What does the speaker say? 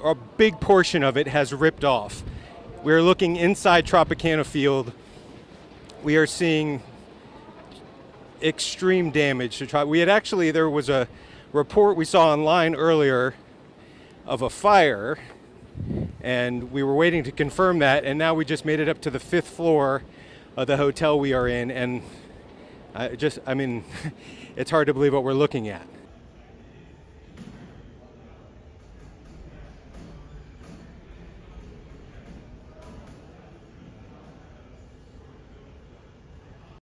a big portion of it has ripped off. We're looking inside Tropicana Field. We are seeing extreme damage to there was a report we saw online earlier of a fire, and we were waiting to confirm that, and now we just made it up to the 5th floor of the hotel we are in, and it's hard to believe what we're looking at.